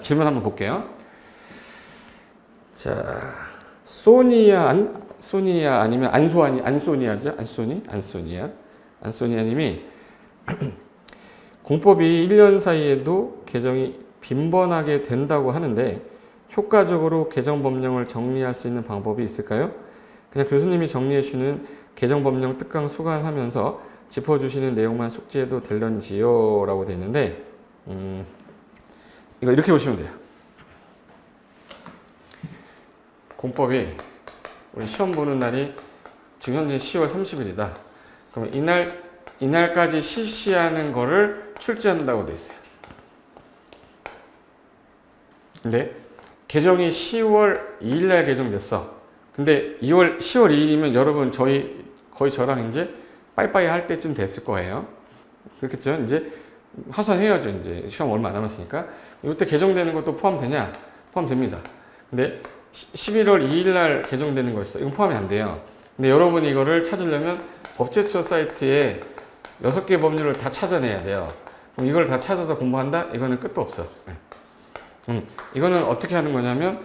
질문 한번 볼게요. 자, 소니아 아니면 안소니아죠? 안소니아님이 공법이 1년 사이에도 계정이 빈번하게 된다고 하는데 효과적으로 계정 법령을 정리할 수 있는 방법이 있을까요? 그냥 교수님이 정리해주는 계정 법령 특강 수강하면서 짚어주시는 내용만 숙지해도 될런지요? 라고 되어 있는데 이거 이렇게 보시면 돼요. 공법이 우리 시험 보는 날이 지금 현재 10월 30일이다. 그럼 이날까지 실시하는 거를 출제한다고 되어 있어요. 근데 개정이 10월 2일 날 개정됐어. 근데 10월 2일이면 여러분 거의 저랑 이제 빠이빠이 할 때쯤 됐을 거예요. 그렇겠죠? 이제 하산해야죠. 이제 시험 얼마 안 남았으니까. 이때 개정되는 것도 포함되냐? 포함됩니다. 근데 11월 2일 날 개정되는 거 있어. 이건 포함이 안 돼요. 근데 여러분이 이거를 찾으려면 법제처 사이트에 6개 법률을 다 찾아내야 돼요. 그럼 이걸 다 찾아서 공부한다? 이거는 끝도 없어. 이거는 어떻게 하는 거냐면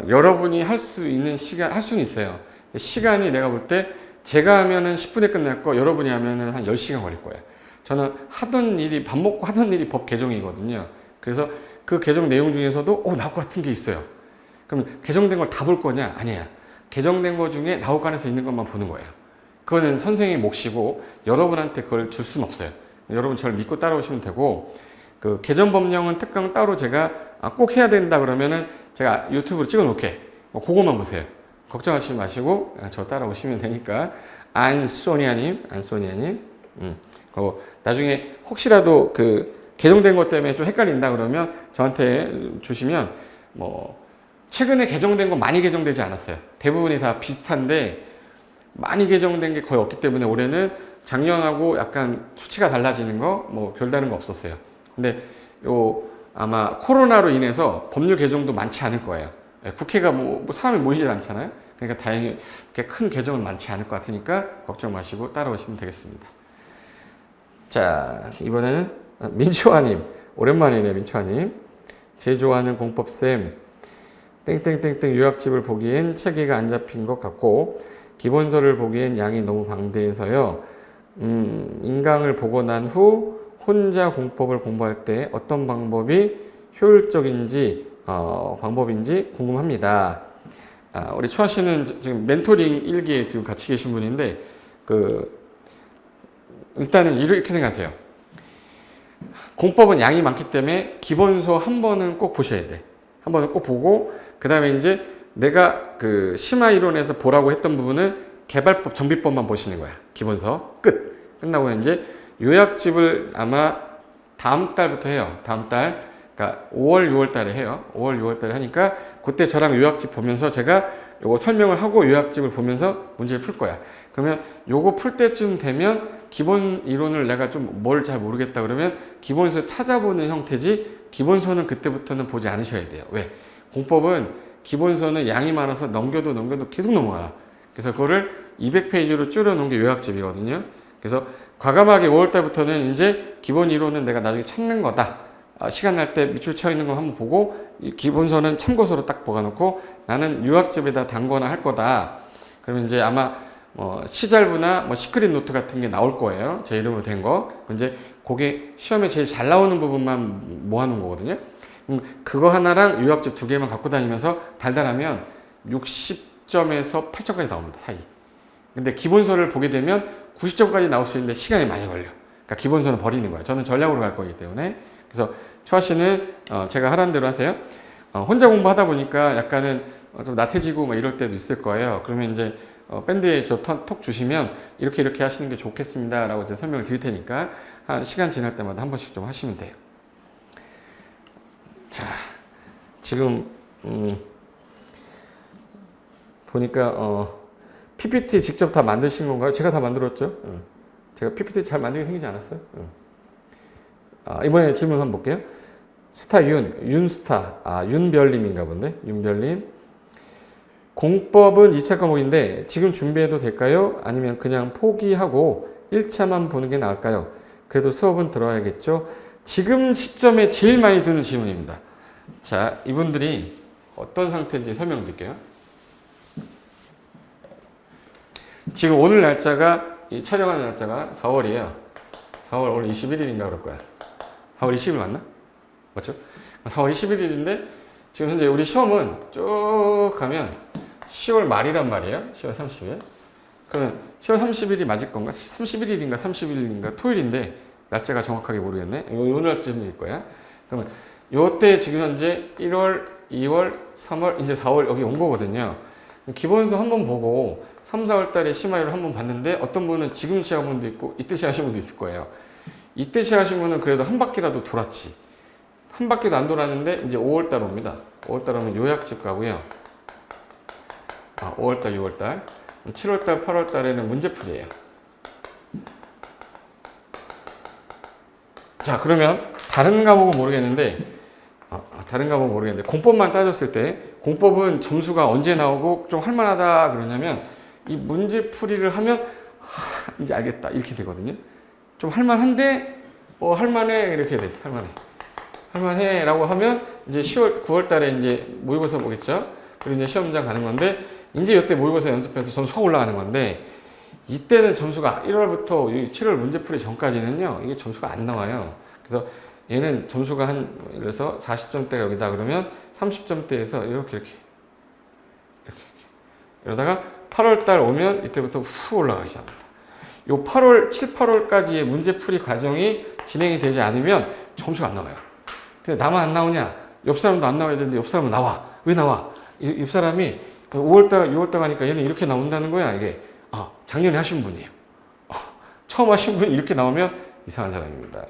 여러분이 할 수 있는 시간, 할 수는 있어요. 시간이 내가 볼 때 제가 하면은 10분에 끝날 거, 여러분이 하면은 한 10시간 걸릴 거예요. 저는 밥 먹고 하던 일이 법 개정이거든요. 그래서 그 개정 내용 중에서도 나올 것 같은 게 있어요. 그럼 개정된 걸 다 볼 거냐? 아니야. 개정된 거 중에 나올간에서 있는 것만 보는 거예요. 그거는 선생님의 몫이고 여러분한테 그걸 줄 수는 없어요. 여러분 저를 믿고 따라오시면 되고, 그 개정 법령은 특강 따로 제가 꼭 해야 된다 그러면은 제가 유튜브로 찍어 놓을게. 그거만 보세요. 걱정하시지 마시고 저 따라오시면 되니까. 안소니아님. 나중에 혹시라도 그 개정된 것 때문에 좀 헷갈린다 그러면 저한테 주시면 최근에 개정된 거 많이 개정되지 않았어요. 대부분이 다 비슷한데 많이 개정된 게 거의 없기 때문에 올해는 작년하고 약간 수치가 달라지는 거 별다른 거 없었어요. 근데 아마 코로나로 인해서 법률 개정도 많지 않을 거예요. 국회가 사람이 모이질 않잖아요. 그러니까 다행히 그렇게 큰 개정은 많지 않을 것 같으니까 걱정 마시고 따라오시면 되겠습니다. 자, 이번에는 민초아님. 오랜만이네요, 민초아님. 제일 좋아하는 공법쌤. 땡땡땡땡 요약집을 보기엔 체계가 안 잡힌 것 같고 기본서를 보기엔 양이 너무 방대해서요. 인강을 보고 난 후 혼자 공법을 공부할 때 어떤 방법이 효율적인지 방법인지 궁금합니다. 우리 초아 씨는 지금 멘토링 1기에 지금 같이 계신 분인데 일단은 이렇게 생각하세요. 공법은 양이 많기 때문에 기본서 한 번은 꼭 보셔야 돼. 한 번은 꼭 보고 그 다음에 이제 내가 그 심화 이론에서 보라고 했던 부분은 개발법, 정비법만 보시는 거야. 기본서 끝. 끝나고 이제 요약집을 아마 다음 달부터 해요. 다음 달. 그러니까 5월, 6월 달에 해요. 5월, 6월 달에 하니까 그때 저랑 요약집 보면서 제가 요거 설명을 하고 요약집을 보면서 문제를 풀 거야. 그러면 요거 풀 때쯤 되면 기본 이론을 내가 좀 뭘 잘 모르겠다 그러면 기본서 찾아보는 형태지 기본서는 그때부터는 보지 않으셔야 돼요. 왜? 공법은 기본서는 양이 많아서 넘겨도 계속 넘어가. 그래서 그거를 200페이지로 줄여놓은 게 요약집이거든요. 그래서 과감하게 5월달부터는 이제 기본 이론은 내가 나중에 찾는 거다. 시간 날 때 밑줄 쳐 있는 거 한번 보고 기본서는 참고서로 딱 보관놓고 나는 요약집에다 담거나 할 거다. 그러면 이제 아마 시잘부나 시크릿 노트 같은 게 나올 거예요. 제 이름으로 된 거. 이제 그게 시험에 제일 잘 나오는 부분만 모아놓은 거거든요. 그거 하나랑 요약집 2개만 갖고 다니면서 달달하면 60점에서 8점까지 나옵니다. 사이. 근데 기본서를 보게 되면 90점까지 나올 수 있는데 시간이 많이 걸려. 그러니까 기본서는 버리는 거예요. 저는 전략으로 갈 거기 때문에. 그래서 초아 씨는 제가 하라는 대로 하세요. 혼자 공부하다 보니까 약간은 좀 나태지고 이럴 때도 있을 거예요. 그러면 이제 밴드에 톡 주시면 이렇게 하시는 게 좋겠습니다 라고 제가 설명을 드릴 테니까 한 시간 지날 때마다 한 번씩 좀 하시면 돼요. 자, 지금 보니까 PPT 직접 다 만드신 건가요? 제가 다 만들었죠? 제가 PPT 잘 만들게 생기지 않았어요? 이번에 질문 한번 볼게요. 윤별님인가 본데? 윤별님. 공법은 2차 과목인데 지금 준비해도 될까요? 아니면 그냥 포기하고 1차만 보는 게 나을까요? 그래도 수업은 들어야겠죠? 지금 시점에 제일 많이 드는 질문입니다. 자, 이분들이 어떤 상태인지 설명드릴게요. 지금 오늘 날짜가, 이 촬영하는 날짜가 4월이에요. 4월 오늘 21일인가 그럴 거야. 4월 20일 맞나? 맞죠? 4월 21일인데 지금 현재 우리 시험은 쭉 가면 10월 말이란 말이에요. 10월 30일. 그러면 10월 30일이 맞을 건가? 31일인가 30일인가 토요일인데 날짜가 정확하게 모르겠네. 오늘 날쯤일 거야. 그러면 요때 지금 현재 1월, 2월, 3월, 이제 4월 여기 온 거거든요. 기본서 한번 보고 3, 4월 달에 심화율을 한번 봤는데 어떤 분은 지금 시작한 분도 있고 이때 시작하신 분도 있을 거예요. 이때 시작하신 분은 그래도 한 바퀴라도 돌았지. 한 바퀴도 안 돌았는데 이제 5월 달 옵니다. 5월 달 오면 요약집 가고요. 5월 달, 6월 달. 7월 달, 8월 달에는 문제풀이에요. 자, 그러면 다른 과목은 모르겠는데 공법만 따졌을 때 공법은 점수가 언제 나오고 좀 할만하다 그러냐면 이 문제풀이를 하면 이제 알겠다 이렇게 되거든요. 좀 할만한데 할만해 이렇게 됐어. 할만해 라고 하면 이제 10월 9월 달에 이제 모의고사 보겠죠. 그리고 이제 시험장 가는 건데 이제 이때 모의고사 연습해서 점수가 올라가는 건데 이때는 점수가 1월부터 7월 문제풀이 전까지는요 이게 점수가 안 나와요. 그래서 얘는 점수가 한 예를 들어서 40점대가 여기다 그러면 30점대에서 이렇게 이러다가 8월 달 오면 이때부터 후 올라가기 시작합니다. 요 8월, 7, 8월까지의 문제풀이 과정이 진행이 되지 않으면 점수가 안 나와요. 근데 나만 안 나오냐? 옆 사람도 안 나와야 되는데 옆 사람은 나와. 왜 나와? 옆 사람이 5월달, 6월달 가니까 얘는 이렇게 나온다는 거야. 이게 작년에 하신 분이에요. 처음 하신 분이 이렇게 나오면 이상한 사람입니다.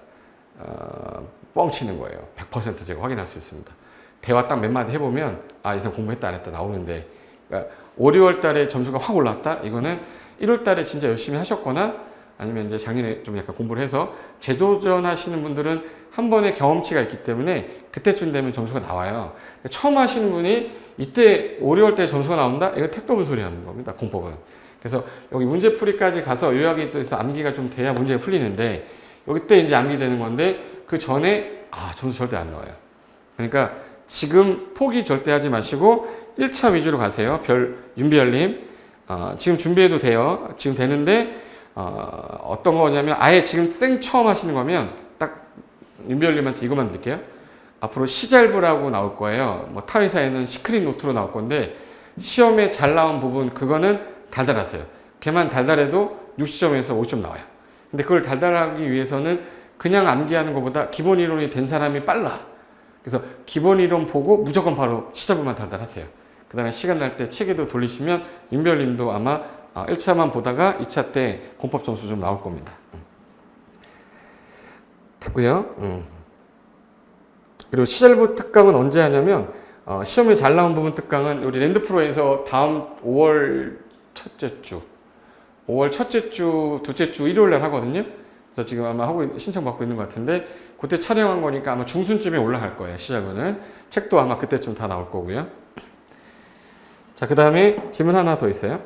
뻥치는 거예요. 100% 제가 확인할 수 있습니다. 대화 딱 몇 마디 해보면 이 사람 공부했다 안 했다 나오는데 그러니까 5, 6월 달에 점수가 확 올랐다? 이거는 1월 달에 진짜 열심히 하셨거나 아니면 이제 작년에 좀 약간 공부를 해서 재도전 하시는 분들은 한 번의 경험치가 있기 때문에 그때쯤 되면 점수가 나와요. 처음 하시는 분이 이때 5, 6월 때 점수가 나온다? 이거 택도 없는 소리 하는 겁니다. 공법은. 그래서 여기 문제풀이까지 가서 요약이 돼서 암기가 좀 돼야 문제가 풀리는데 여기 때 이제 암기되는 건데 그 전에 점수 절대 안 나와요. 그러니까 지금 포기 절대 하지 마시고 1차 위주로 가세요. 윤비열님 지금 준비해도 돼요. 지금 되는데 어떤 거냐면 아예 지금 처음 하시는 거면 딱 윤비열님한테 이것만 드릴게요. 앞으로 시잘부라고 나올 거예요. 뭐 타회사에는 시크릿 노트로 나올 건데 시험에 잘 나온 부분 그거는 달달하세요. 걔만 달달해도 60점에서 50점 나와요. 근데 그걸 달달하기 위해서는 그냥 암기하는 것보다 기본 이론이 된 사람이 빨라. 그래서 기본 이론 보고 무조건 바로 시작부만 달달하세요. 그 다음에 시간 날 때 책에도 돌리시면 윤별님도 아마 1차만 보다가 2차 때 공법 점수 좀 나올 겁니다. 됐고요. 그리고 시절부 특강은 언제 하냐면 시험에 잘 나온 부분 특강은 우리 랜드프로에서 다음 5월 첫째 주, 둘째 주 일요일 날 하거든요. 그래서 지금 아마 신청받고 있는 것 같은데 그때 촬영한 거니까 아마 중순쯤에 올라갈 거예요. 시작은 책도 아마 그때쯤 다 나올 거고요. 자, 그 다음에 질문 하나 더 있어요.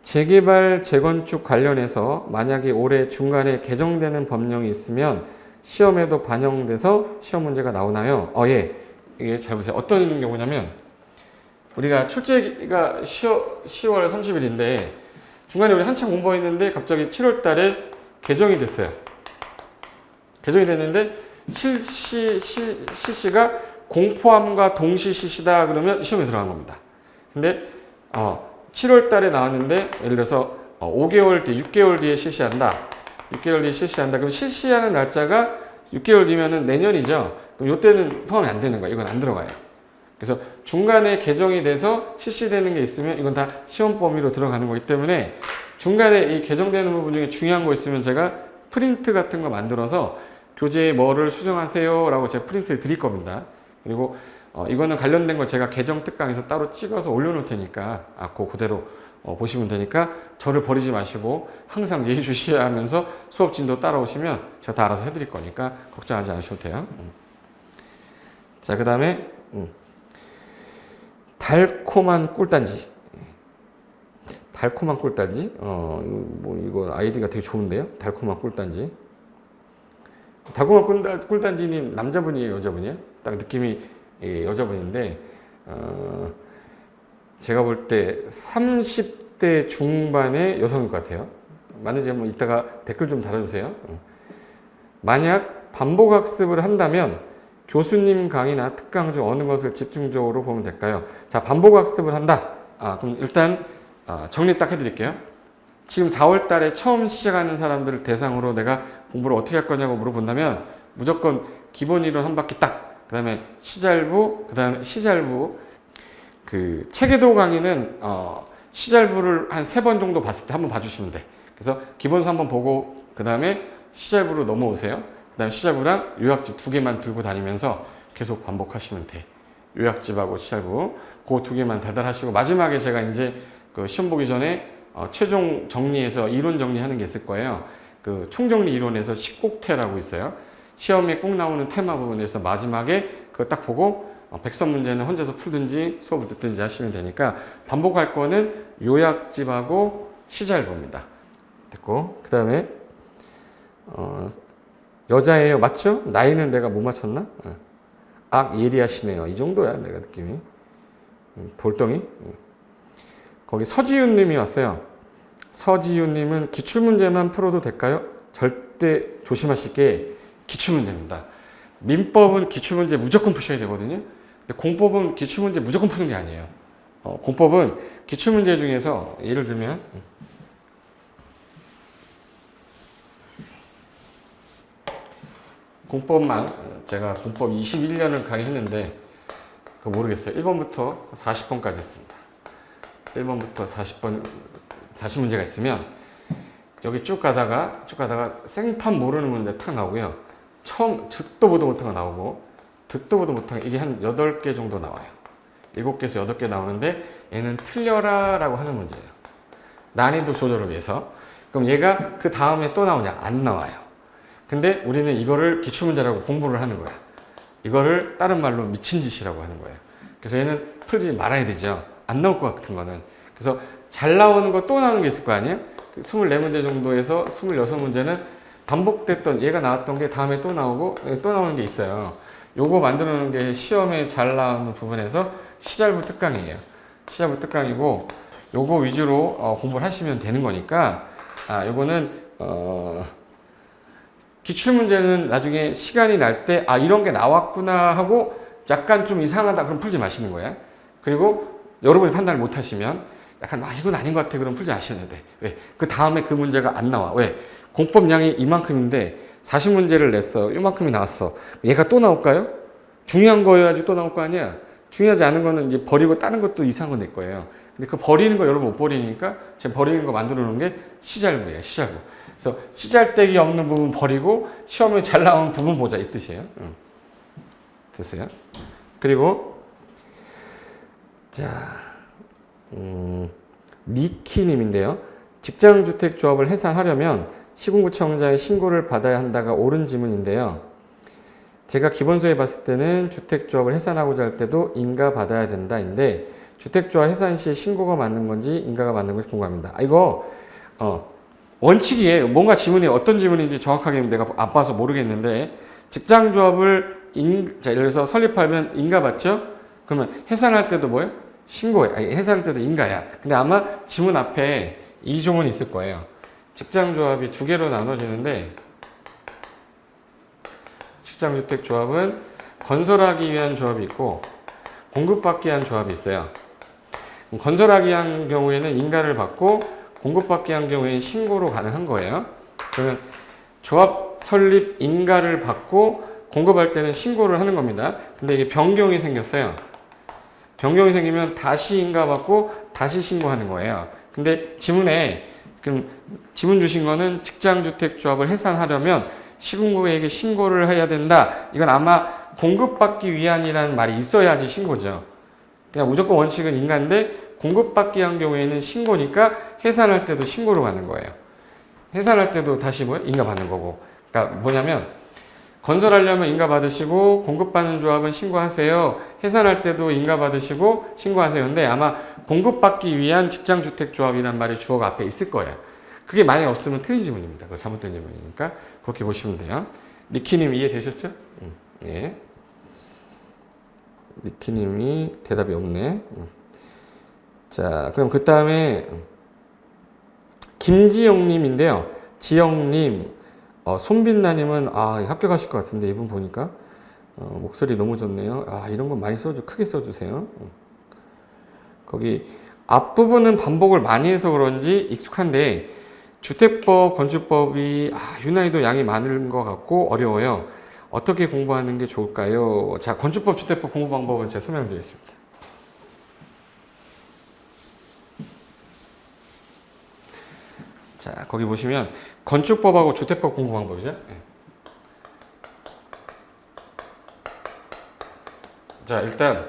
재개발, 재건축 관련해서 만약에 올해 중간에 개정되는 법령이 있으면 시험에도 반영돼서 시험 문제가 나오나요? 예. 이게 잘 보세요. 어떤 경우냐면 우리가 출제가 10월 30일인데 중간에 우리 한참 공부했는데 갑자기 7월 달에 개정이 됐어요. 개정이 됐는데 실시가 공포함과 동시 실시다 그러면 시험에 들어간 겁니다. 근데 7월 달에 나왔는데 예를 들어서 5개월 뒤, 6개월 뒤에 실시한다. 6개월 뒤에 실시한다. 그럼 실시하는 날짜가 6개월 뒤면은 내년이죠. 그럼 이때는 포함이 안 되는 거예요. 이건 안 들어가요. 그래서 중간에 개정이 돼서 실시되는 게 있으면 이건 다 시험 범위로 들어가는 거기 때문에 중간에 이 개정되는 부분 중에 중요한 거 있으면 제가 프린트 같은 거 만들어서 교재에 뭐를 수정하세요 라고 제가 프린트를 드릴 겁니다. 그리고 이거는 관련된 걸 제가 개정 특강에서 따로 찍어서 올려놓을 테니까 그대로 보시면 되니까 저를 버리지 마시고 항상 예의주시해야 하면서 수업 진도 따라오시면 제가 다 알아서 해드릴 거니까 걱정하지 않으셔도 돼요. 자, 그 다음에 달콤한 꿀단지. 달콤한 꿀단지. 이거 아이디가 되게 좋은데요. 달콤한 꿀단지. 달콤한 꿀단지님 남자분이에요, 여자분이에요? 딱 느낌이 이 여자분인데 제가 볼 때 30대 중반의 여성일 것 같아요. 맞는지 한번 이따가 댓글 좀 달아주세요. 만약 반복학습을 한다면 교수님 강의나 특강 중 어느 것을 집중적으로 보면 될까요? 자, 반복학습을 한다. 그럼 일단 정리 딱 해드릴게요. 지금 4월 달에 처음 시작하는 사람들을 대상으로 내가 공부를 어떻게 할 거냐고 물어본다면 무조건 기본 이론 한 바퀴 딱, 그 다음에 시잘부, 그 다음에 시잘부. 그 체계도 강의는 시잘부를 한 3번 정도 봤을 때 한번 봐주시면 돼. 그래서 기본서 한번 보고 그 다음에 시잘부로 넘어오세요. 그 다음에 시잘부랑 요약집 2개만 들고 다니면서 계속 반복하시면 돼. 요약집하고 시잘부 그 2개만 달달하시고, 마지막에 제가 이제 그 시험 보기 전에 최종 정리해서 이론 정리하는 게 있을 거예요. 그 총정리 이론에서 10곡태라고 있어요. 시험에 꼭 나오는 테마 부분에서 마지막에 그거 딱 보고 백선 문제는 혼자서 풀든지 수업을 듣든지 하시면 되니까, 반복할 거는 요약집하고 시잘부입니다. 됐고, 그 다음에 여자예요, 맞죠? 나이는 내가 못 맞췄나? 예리하시네요. 이 정도야 내가 느낌이. 돌덩이. 거기 서지윤 님이 왔어요. 서지윤 님은 기출문제만 풀어도 될까요? 절대 조심하시게, 기출문제입니다. 민법은 기출문제 무조건 푸셔야 되거든요. 근데 공법은 기출문제 무조건 푸는 게 아니에요. 공법은 기출문제 중에서 예를 들면 공법만, 제가 공법 21년을 강의했는데 그거 모르겠어요. 1번부터 40번까지 했습니다. 1번부터 40문제가 있으면 여기 쭉 가다가 생판 모르는 문제 탁 나오고요. 처음 듣도 보도 못한 거 나오고, 듣도 보도 못한 거, 이게 한 8개 정도 나와요. 7개에서 8개 나오는데 얘는 틀려라 라고 하는 문제예요. 난이도 조절을 위해서. 그럼 얘가 그 다음에 또 나오냐? 안 나와요. 근데 우리는 이거를 기출문제라고 공부를 하는 거야. 이거를 다른 말로 미친 짓이라고 하는 거예요. 그래서 얘는 풀지 말아야 되죠. 안 나올 것 같은 거는. 그래서 잘 나오는 거 또 나오는 게 있을 거 아니에요? 24문제 정도에서 26문제는 반복됐던, 얘가 나왔던 게 다음에 또 나오고 또 나오는 게 있어요. 요거 만들어 놓은 게 시험에 잘 나오는 부분에서 시잘부 특강이에요. 시잘부 특강이고, 요거 위주로 공부를 하시면 되는 거니까, 요거는 기출문제는 나중에 시간이 날 때 이런 게 나왔구나 하고 약간 좀 이상하다 그럼 풀지 마시는 거예요. 그리고 여러분이 판단을 못 하시면 약간 이건 아닌 것 같아 그럼 풀지 마시면 돼. 왜? 그 다음에 그 문제가 안 나와. 왜? 공법량이 이만큼인데 40문제를 냈어. 이만큼이 나왔어. 얘가 또 나올까요? 중요한 거여야지 또 나올 거 아니야. 중요하지 않은 거는 이제 버리고 다른 것도 이상한 거 낼 거예요. 근데 그 버리는 거 여러분 못 버리니까 제가 버리는 거 만들어 놓은 게 시잘부예요. 시잘부. 그래서 시잘데기 없는 부분 버리고 시험에 잘 나오는 부분 보자 이 뜻이에요. 됐어요? 그리고 자, 미키님인데요. 직장주택조합을 해산하려면 시군구청장의 신고를 받아야 한다가 옳은 지문인데요. 제가 기본서에 봤을 때는 주택조합을 해산하고자 할 때도 인가 받아야 된다인데 주택조합 해산 시에 신고가 맞는 건지 인가가 맞는 건지 궁금합니다. 이거 원칙이에요. 뭔가 지문이 어떤 지문인지 정확하게 내가 안 봐서 모르겠는데, 직장조합을 자, 예를 들어서 설립하면 인가 받죠? 그러면 해산할 때도 뭐예요? 신고해. 해산할 때도 인가야. 근데 아마 지문 앞에 이 조문이 있을 거예요. 직장조합이 2개로 나눠지는데, 직장주택조합은 건설하기 위한 조합이 있고 공급받기 위한 조합이 있어요. 건설하기 위한 경우에는 인가를 받고 공급받기 위한 경우에는 신고로 가능한 거예요. 그러면 조합 설립 인가를 받고 공급할 때는 신고를 하는 겁니다. 근데 이게 변경이 생겼어요. 변경이 생기면 다시 인가 받고 다시 신고하는 거예요. 근데 지문에 그럼 지문 주신 거는 직장주택조합을 해산하려면 시군구에게 신고를 해야 된다. 이건 아마 공급받기 위한이라는 말이 있어야지 신고죠. 그냥 무조건 원칙은 인가인데 공급받기 위한 경우에는 신고니까 해산할 때도 신고로 가는 거예요. 해산할 때도 다시 인가 받는 거고. 그러니까 뭐냐면 건설하려면 인가 받으시고 공급받는 조합은 신고하세요. 해산할 때도 인가 받으시고 신고하세요. 근데 아마 공급받기 위한 직장주택조합이란 말이 주어가 앞에 있을 거예요. 그게 만약 없으면 틀린 지문입니다. 그거 잘못된 지문이니까 그렇게 보시면 돼요. 니키님 이해되셨죠? 예. 니키님이 대답이 없네. 자, 그럼 그 다음에 김지영님인데요. 지영님, 손빛나님은 합격하실 것 같은데 이분 보니까 목소리 너무 좋네요. 이런 거 많이 크게 써주세요. 거기 앞부분은 반복을 많이 해서 그런지 익숙한데 주택법, 건축법이 유난히도 양이 많은 것 같고 어려워요. 어떻게 공부하는 게 좋을까요? 자, 건축법, 주택법 공부 방법은 제가 설명드리겠습니다. 자, 거기 보시면 건축법하고 주택법 공부 방법이죠. 네. 자, 일단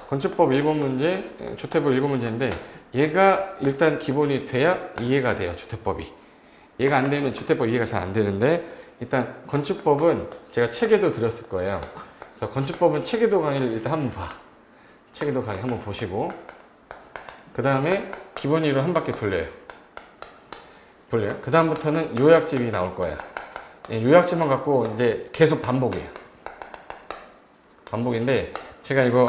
건축법 1번 문제, 주택법 1번 문제인데 얘가 일단 기본이 돼야 이해가 돼요. 주택법이. 얘가 안 되면 주택법 이해가 잘 안 되는데 일단 건축법은 제가 책에도 드렸을 거예요. 그래서 건축법은 책에도 강의를 일단 한번 봐. 책에도 강의 한번 보시고 그 다음에 기본 이론 한 바퀴 돌려요. 그 다음부터는 요약집이 나올 거야. 요약집만 갖고 이제 계속 반복이에요. 반복인데 제가 이거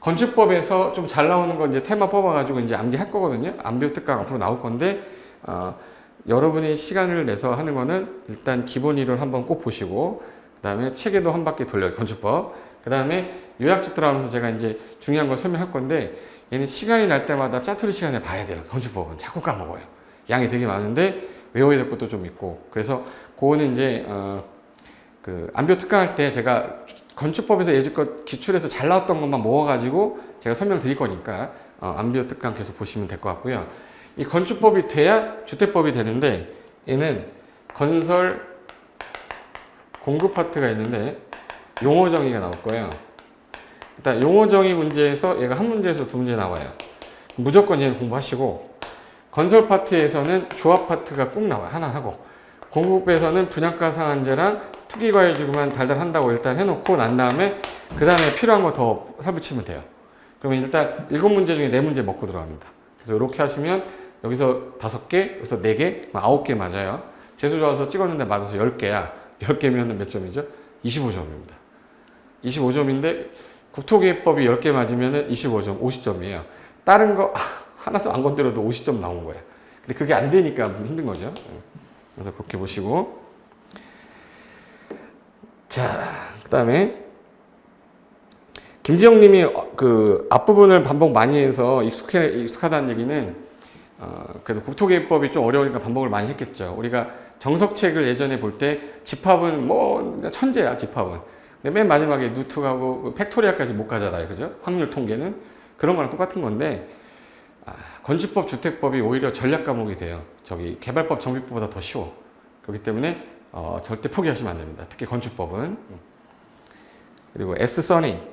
건축법에서 좀 잘 나오는 거 이제 테마 뽑아가지고 이제 암기할 거거든요. 암비호 특강 앞으로 나올 건데 여러분이 시간을 내서 하는 거는 일단 기본 이론 한번 꼭 보시고 그 다음에 책에도 한 바퀴 돌려요. 건축법. 그 다음에 요약집 들어가면서 제가 이제 중요한 거 설명할 건데 얘는 시간이 날 때마다 짜투리 시간에 봐야 돼요. 건축법은 자꾸 까먹어요. 양이 되게 많은데 외워야 될 것도 좀 있고 그래서 그거는 이제 그 암비호 특강할 때 제가 건축법에서 예전껏 기출해서 잘 나왔던 것만 모아가지고 제가 설명드릴 거니까 암비호 특강 계속 보시면 될 것 같고요. 이 건축법이 돼야 주택법이 되는데 얘는 건설 공급 파트가 있는데 용어 정의가 나올 거예요. 일단 용어 정의 문제에서 얘가 한 문제에서 두 문제 나와요. 무조건 얘는 공부하시고 건설 파트에서는 조합 파트가 꼭 나와요. 하나 하고 공급에서는 분양가 상한제랑 투기과열지구만 달달 한다고 일단 해놓고 난 다음에 그 다음에 필요한 거 더 삽붙이면 돼요. 그러면 일단 7문제 중에 4문제 먹고 들어갑니다. 그래서 이렇게 하시면 여기서 5개, 여기서 4개, 9개 맞아요. 재수 좋아서 찍었는데 맞아서 10개야. 10개면 몇 점이죠? 25점입니다. 25점인데 국토기획법이 10개 맞으면 25점, 50점이에요. 다른 거 하나도 안 건드려도 50점 나온 거야. 근데 그게 안 되니까 힘든 거죠. 그래서 그렇게 보시고 자, 그 다음에 김지영 님이 그 앞부분을 반복 많이 해서 익숙하다는 얘기는 그래도 국토기획법이 좀 어려우니까 반복을 많이 했겠죠. 우리가 정석책을 예전에 볼 때 집합은 뭐 천재야, 집합은. 근데 맨 마지막에 누트하고 팩토리얼까지 못 가잖아요. 그죠? 확률 통계는. 그런 거랑 똑같은 건데 건축법, 주택법이 오히려 전략 과목이 돼요. 개발법, 정비법보다 더 쉬워. 그렇기 때문에 절대 포기하시면 안 됩니다. 특히 건축법은. 그리고 S써니는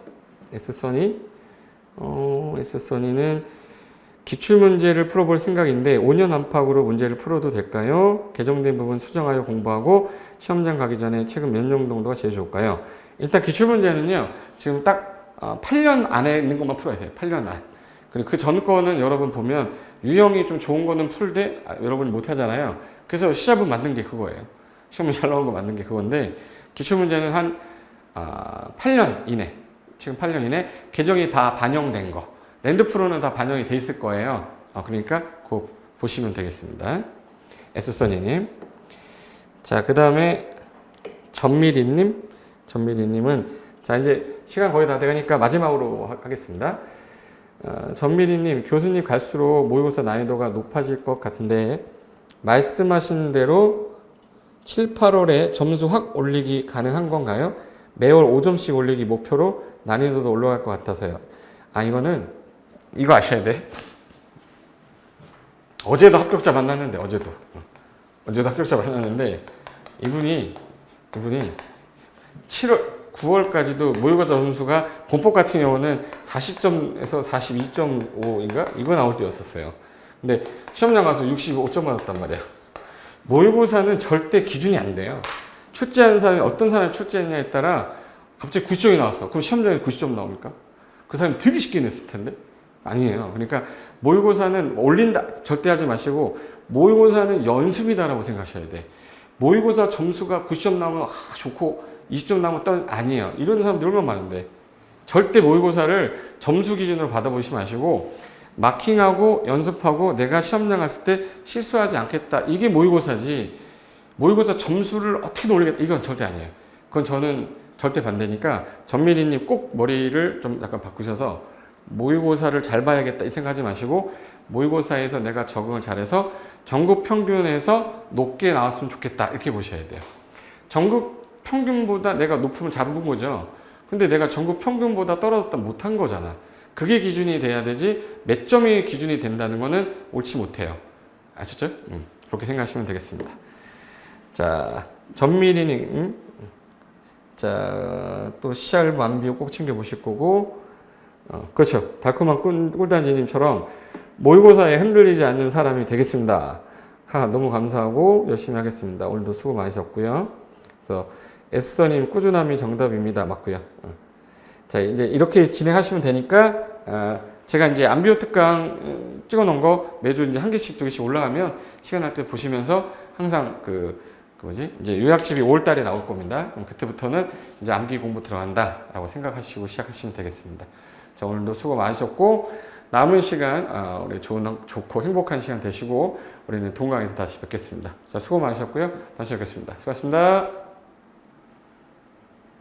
기출문제를 풀어볼 생각인데 5년 안팎으로 문제를 풀어도 될까요? 개정된 부분 수정하여 공부하고 시험장 가기 전에 최근 몇 년 정도가 제일 좋을까요? 일단 기출문제는요. 지금 딱 8년 안에 있는 것만 풀어야 돼요. 8년 안. 그리고 그 전 거는 여러분 보면 유형이 좀 좋은 거는 풀되 여러분이 못하잖아요. 그래서 시합은 만든 게 그거예요. 시험이 잘 나온 거 만든 게 그건데 기출문제는 한 8년 이내, 지금 8년 이내 개정이 다 반영된 거. 랜드프로는 다 반영이 돼 있을 거예요. 그러니까 그거 보시면 되겠습니다. S써니님. 자, 그 다음에 전미리님은 자, 이제 시간 거의 다 돼가니까 마지막으로 하겠습니다. 전미리님, 교수님 갈수록 모의고사 난이도가 높아질 것 같은데 말씀하신 대로 7, 8월에 점수 확 올리기 가능한 건가요? 매월 5점씩 올리기 목표로 난이도도 올라갈 것 같아서요. 이거 아셔야 돼. 어제도 합격자 만났는데 어제도 합격자 만났는데 이분이 9월까지도 모의고사 점수가 본법 같은 경우는 40점에서 42.5인가? 이거 나올 때였었어요. 근데 시험장 가서 65점 받았단 말이야. 모의고사는 절대 기준이 안 돼요. 출제하는 사람이 어떤 사람이 출제했냐에 따라 갑자기 90점이 나왔어. 그럼 시험장에 90점 나옵니까? 그 사람이 되게 쉽게 냈을 텐데? 아니에요. 그러니까 모의고사는 올린다 절대 하지 마시고 모의고사는 연습이다라고 생각하셔야 돼. 모의고사 점수가 90점 나오면 좋고 20점 나오면 아니에요. 이런 사람들 얼마나 많은데. 절대 모의고사를 점수 기준으로 받아보시지 마시고 마킹하고 연습하고 내가 시험장 갔을 때 실수하지 않겠다. 이게 모의고사지. 모의고사 점수를 어떻게 올리겠다. 이건 절대 아니에요. 그건 저는 절대 반대니까 전미리님 꼭 머리를 좀 약간 바꾸셔서 모의고사를 잘 봐야겠다 이 생각하지 마시고 모의고사에서 내가 적응을 잘해서 전국 평균에서 높게 나왔으면 좋겠다 이렇게 보셔야 돼요. 전국 평균보다 내가 높으면 잡은 거죠. 근데 내가 전국 평균보다 떨어졌다 못한 거잖아. 그게 기준이 돼야 되지 몇 점이 기준이 된다는 거는 옳지 못해요. 아셨죠? 그렇게 생각하시면 되겠습니다. 자, 전미리님, 자, 또 시알부 안비호 꼭 챙겨보실 거고, 그렇죠. 달콤한 꿀단지님처럼 모의고사에 흔들리지 않는 사람이 되겠습니다. 너무 감사하고 열심히 하겠습니다. 오늘도 수고 많으셨고요. 그래서 애써님 꾸준함이 정답입니다. 맞고요. 자, 이제 이렇게 진행하시면 되니까, 제가 이제 안비호 특강 찍어놓은 거 매주 이제 한 개씩 두 개씩 올라가면 시간 날 때 보시면서 항상 이제 요약집이 5월 달에 나올 겁니다. 그럼 그때부터는 이제 암기 공부 들어간다라고 생각하시고 시작하시면 되겠습니다. 자, 오늘도 수고 많으셨고, 남은 시간, 우리 좋고 행복한 시간 되시고, 우리는 동강에서 다시 뵙겠습니다. 자, 수고 많으셨고요. 다시 뵙겠습니다. 수고하셨습니다.